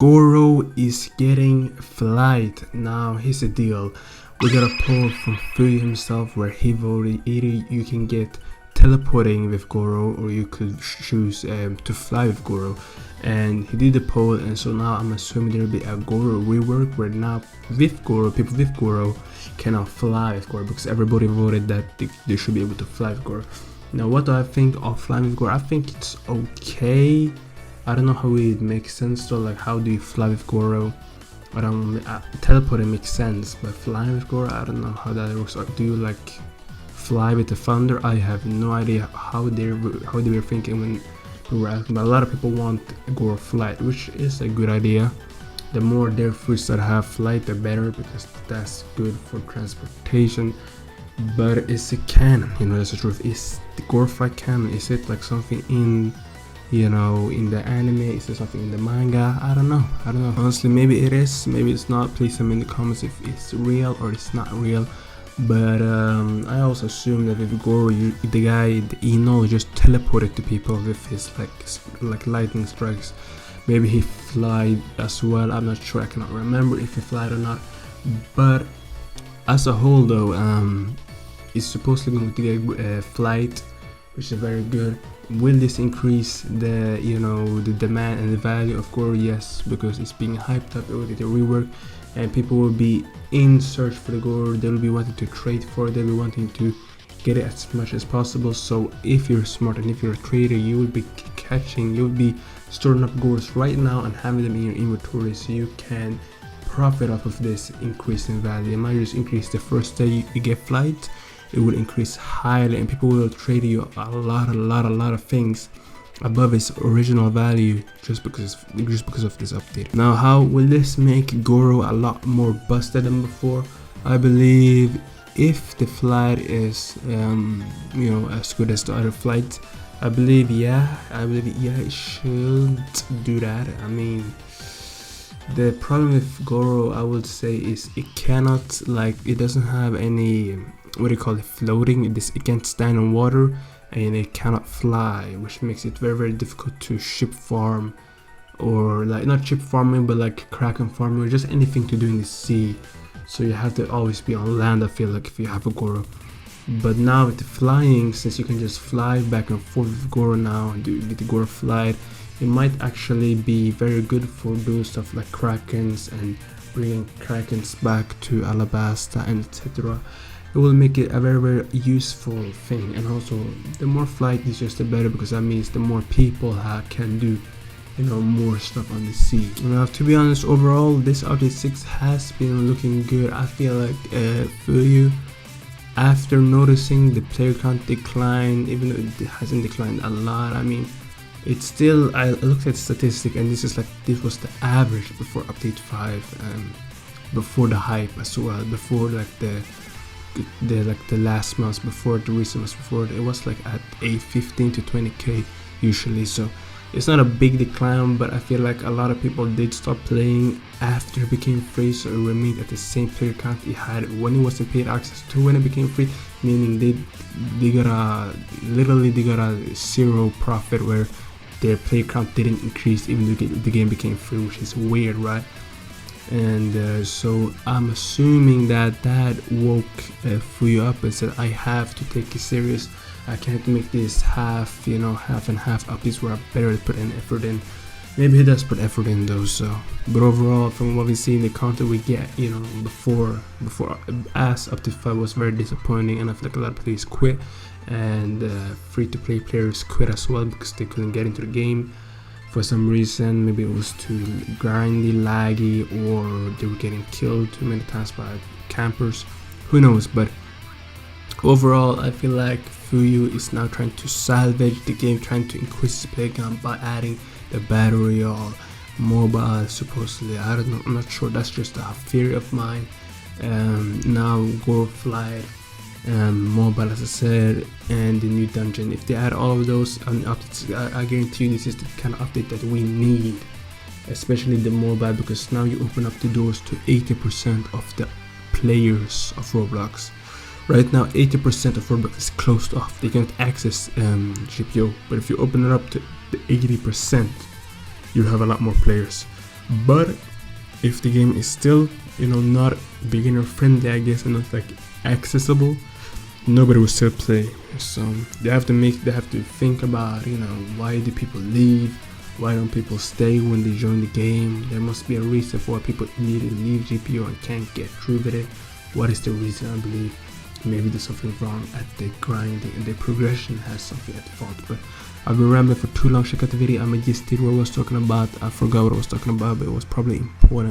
Goro is getting flight. Now here's the deal. We got a poll from phoeyu himself where he voted either you can get teleporting with Goro or you could choose to fly with Goro, and he did the poll, and so now I'm assuming there'll be a Goro rework where now with Goro, people with Goro cannot fly with Goro because everybody voted that they should be able to fly with Goro. Now what do I think of flying with Goro? I think it's okay. I don't know how it makes sense though, like how do you fly with Goro? Teleporting makes sense, but flying with Goro, I don't know how that works. Or do you like fly with the thunder? I have no idea how they were thinking when we were asking, but a lot of people want Goro Flight, which is a good idea. The more their fruits that have flight, the better, because that's good for transportation. But it's a canon, that's the truth. Is the Goro Flight canon? Is it like something in in the anime? Is there something in the manga? I don't know. Honestly, maybe it is, maybe it's not. Please tell me in the comments if it's real or it's not real. But I also assume that with Goro, the guy, the Ino, just teleported to people with his like lightning strikes. Maybe he flied as well. I'm not sure. I cannot remember if he flied or not. But as a whole, though, it's supposedly going to get flight, which is very good. Will this increase the the demand and the value of Goro? Yes, because it's being hyped up. It will get a rework, and people will be in search for the Goro. They will be wanting to trade for it. They'll be wanting to get it as much as possible. So if you're smart and if you're a trader, you'll be storing up Goros right now and having them in your inventory, so you can profit off of this increase in value. It might just increase the first day you get flight. It will increase highly, and people will trade you a lot of things above its original value just because of this update. Now, how will this make Goro a lot more busted than before? I believe if the flight is as good as the other flights, I believe it should do that. I mean, the problem with Goro, I would say, is it cannot, it doesn't have any, what do you call it, floating. It can't stand on water, and it cannot fly, which makes it very difficult to ship farm, or not ship farming, but like kraken farming, or just anything to do in the sea. So you have to always be on land, I feel like, if you have a Goro. But now with the flying, since you can just fly back and forth with Goro now and do the Goro Flight, it might actually be very good for doing stuff like krakens and bringing krakens back to Alabasta and etc. It will make it a very useful thing, and also the more flight is just the better, because that means the more people can do more stuff on the sea. Now, to be honest, overall this update 6 has been looking good. I feel like phoeyu, after noticing the player count decline, even though it hasn't declined a lot, I mean, it's still, I looked at the statistic, and this was the average before update 5, before the hype as well, before the last months, before the recent months before it was at 15 to 20k usually. So it's not a big decline, but I feel like a lot of people did stop playing after it became free, so it remained at the same player count it had when it wasn't paid access to when it became free, meaning they got a zero profit, where their player count didn't increase even though the game became free, which is weird, right? And so I'm assuming that woke phoeyu up and said, I have to take it serious. I can't make this half and half updates where I better put an effort in. Maybe he does put effort in though. So, but overall, from what we see in the content we get, before as update 5 was very disappointing, and I feel like a lot of players quit, and free-to-play players quit as well because they couldn't get into the game for some reason. Maybe it was too grindy, laggy, or they were getting killed too many times by campers. Who knows? But overall, I feel like phoeyu is now trying to salvage the game, trying to increase its play count by adding the battle royale mobile, supposedly. I don't know, I'm not sure, that's just a theory of mine. Now Goro Flight, mobile, as I said, and the new dungeon. If they add all of those updates, I guarantee you this is the kind of update that we need, especially the mobile, because now you open up the doors to 80% of the players of Roblox. Right now 80% of Roblox is closed off. They can't access GPO, but if you open it up to the 80%, you have a lot more players. But if the game is still, not beginner friendly, I guess, and not like accessible, nobody will still play. So they have to think about, why do people leave? Why don't people stay when they join the game? There must be a reason for why people immediately leave GPO and can't get through with it. What is the reason? I believe maybe there's something wrong at the grinding, and the progression has something at fault. But I've been rambling for too long. Check out the video. I'm just did what I was talking about. I forgot what I was talking about, but it was probably important.